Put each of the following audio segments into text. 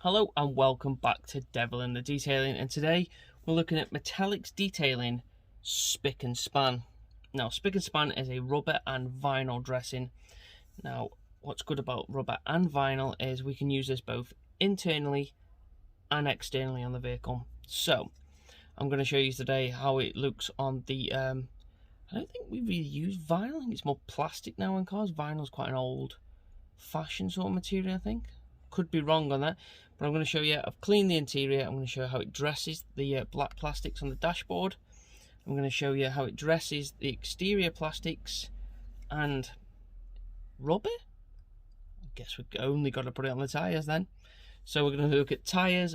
Hello and welcome back to Devil in the Detailing, and today we're looking at Mattallics Detailing Spick and Span. Now, Spick and Span is a rubber and vinyl dressing. Now, what's good about rubber and vinyl is we can use this both internally and externally on the vehicle. So, I'm going to show you today how it looks on the, I don't think we really use vinyl. I think it's more plastic now in cars. Vinyl's quite an old fashion sort of material, I think. Could be wrong on that, but I'm going to show you. I've cleaned the interior. I'm going to show you how it dresses the black plastics on the dashboard. I'm going to show you how it dresses the exterior plastics and rubber. I guess we've only got to put it on the tyres then. So we're going to look at tyres,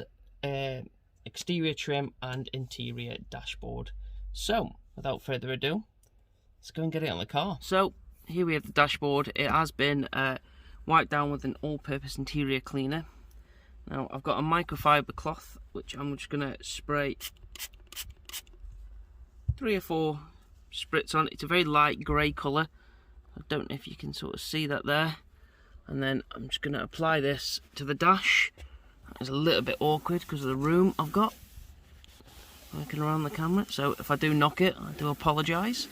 exterior trim and interior dashboard. So without further ado, let's go and get it on the car. So here we have the dashboard. It has been wiped down with an all-purpose interior cleaner. Now I've got a microfiber cloth which I'm just going to spray 3 or 4 spritz on. It's a very light grey colour. I don't know if you can sort of see that there. And then I'm just going to apply this to the dash. It's a little bit awkward because of the room I've got working around the camera, so if I do knock it, I do apologise.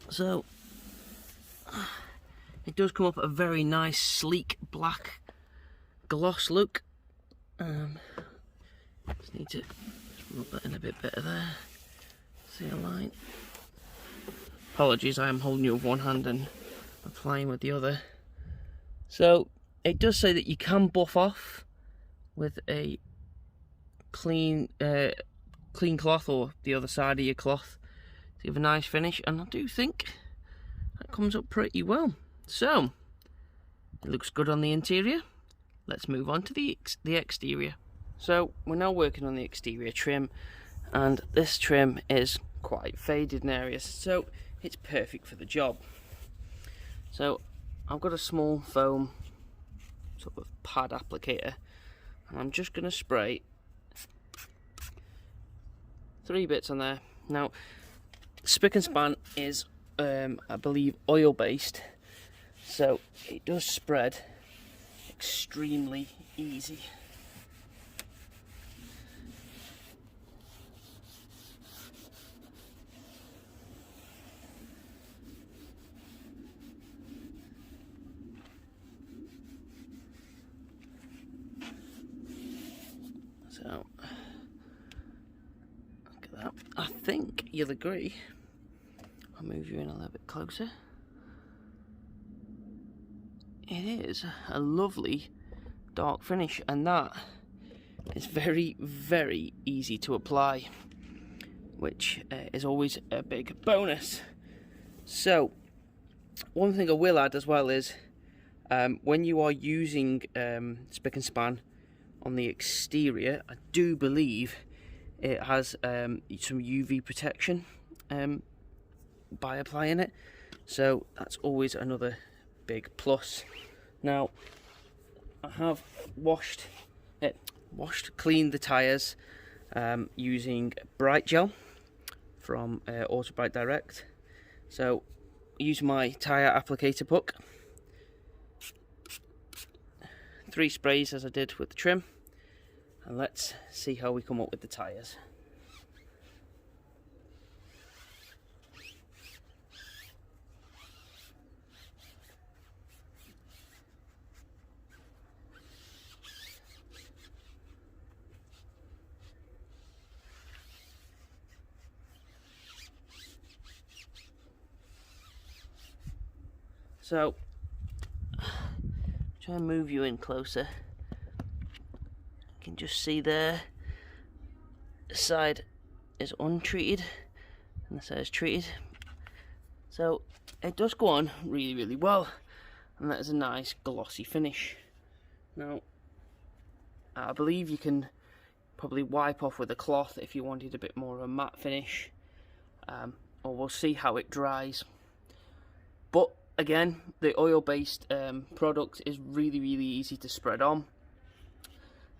So it does come up a very nice sleek black gloss look. Just need to rub that in a bit better there. See a line. Apologies, I am holding you with one hand and applying with the other. So it does say that you can buff off with a clean cloth or the other side of your cloth to give a nice finish, and I do think that comes up pretty well. So it looks good on the interior. Let's move on to the exterior. So we're now working on the exterior trim, and this trim is quite faded in areas, so it's perfect for the job. So I've got a small foam sort of pad applicator, and I'm just going to spray 3 bits on there. Now Spick and Span is I believe oil based, so it does spread extremely easy. So look at that. I think you'll agree. I'll move you in a little bit closer. It is a lovely dark finish, and that is very, very easy to apply, which is always a big bonus. So one thing I will add as well is when you are using Spick and Span on the exterior, I do believe it has some UV protection by applying it, so that's always another big plus. Now I have cleaned the tyres using Bright Gel from Auto Bright Direct. So use my tyre applicator puck, 3 sprays as I did with the trim, and let's see how we come up with the tyres. So try and move you in closer. You can just see there, the side is untreated and the side is treated. So it does go on really, really well, and that is a nice glossy finish. Now I believe you can probably wipe off with a cloth if you wanted a bit more of a matte finish, or we'll see how it dries. But Again, the oil-based product is really easy to spread on.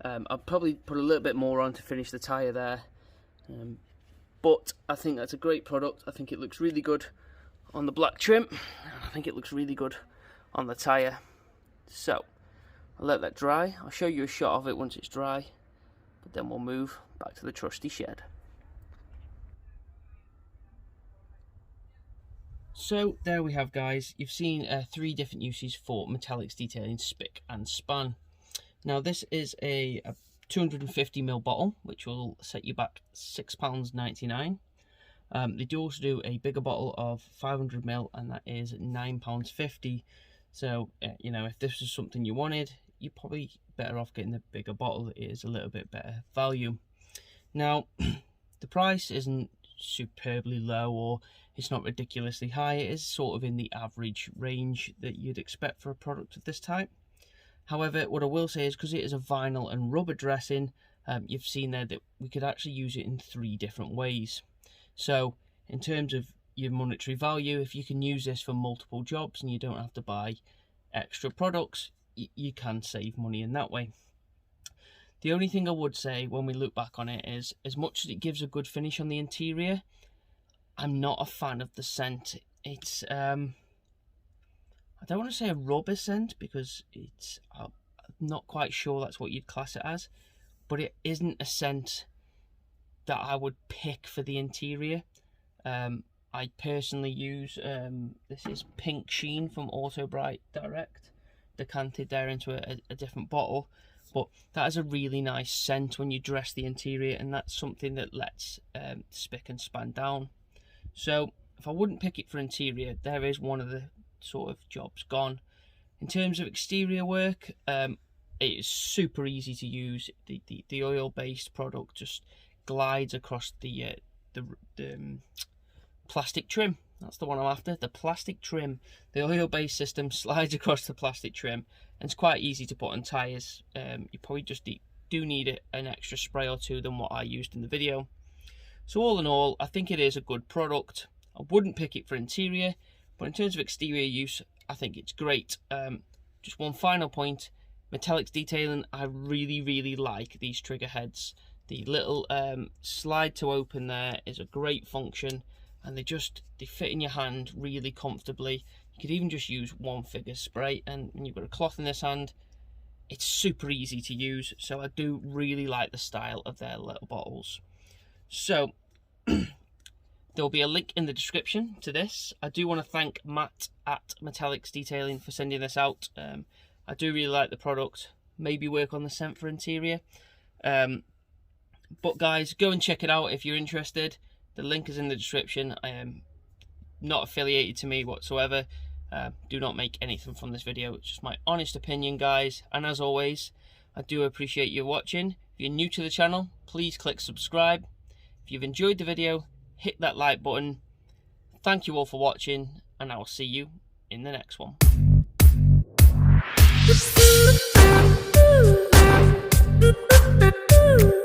I'll probably put a little bit more on to finish the tyre there, but I think that's a great product. I think it looks really good on the black trim, and I think it looks really good on the tyre. So I'll let that dry. I'll show you a shot of it once it's dry, but then we'll move back to the trusty shed. So there we have, guys. You've seen 3 different uses for Mattallics Detailing Spick and Span. Now this is a 250ml bottle, which will set you back £6.99. They do also do a bigger bottle of 500ml, and that is £9.50. So you know, if this is something you wanted, you're probably better off getting the bigger bottle. It is a little bit better value. Now the price isn't superbly low, or it's not ridiculously high. It is sort of in the average range that you'd expect for a product of this type. However, what I will say is, because it is a vinyl and rubber dressing, you've seen there that we could actually use it in 3 different ways. So in terms of your monetary value, if you can use this for multiple jobs and you don't have to buy extra products, you can save money in that way. The only thing I would say when we look back on it is, as much as it gives a good finish on the interior, I'm not a fan of the scent. It's I don't want to say a rubber scent, because it's I'm not quite sure that's what you'd class it as, but it isn't a scent that I would pick for the interior. I personally use this is Pink Sheen from Auto Bright Direct, decanted there into a different bottle, but that is a really nice scent when you dress the interior, and that's something that lets Spick and Span down. So if I wouldn't pick it for interior, there is one of the sort of jobs gone. In terms of exterior work, it is super easy to use. The oil-based product just glides across the plastic trim. That's the one I'm after, the plastic trim. The oil-based system slides across the plastic trim, and it's quite easy to put on tyres. You probably just do need an extra spray or 2 than what I used in the video. So all in all, I think it is a good product. I wouldn't pick it for interior, but in terms of exterior use, I think it's great. Just one final point, Mattallics Detailing, I really like these trigger heads. The little slide to open there is a great function, and they fit in your hand really comfortably. You could even just use one figure spray, and when you've got a cloth in this hand, it's super easy to use. So I do really like the style of their little bottles. So there'll be a link in the description to this. I do want to thank Matt at Mattallics Detailing for sending this out. I do really like the product. Maybe work on the scent for interior. But guys, go and check it out if you're interested. The link is in the description. I am not affiliated to me whatsoever. Do not make anything from this video. It's just my honest opinion, guys. And as always, I do appreciate you watching. If you're new to the channel, please click subscribe. If you've enjoyed the video, hit that like button. Thank you all for watching, and I will see you in the next one. Ooh.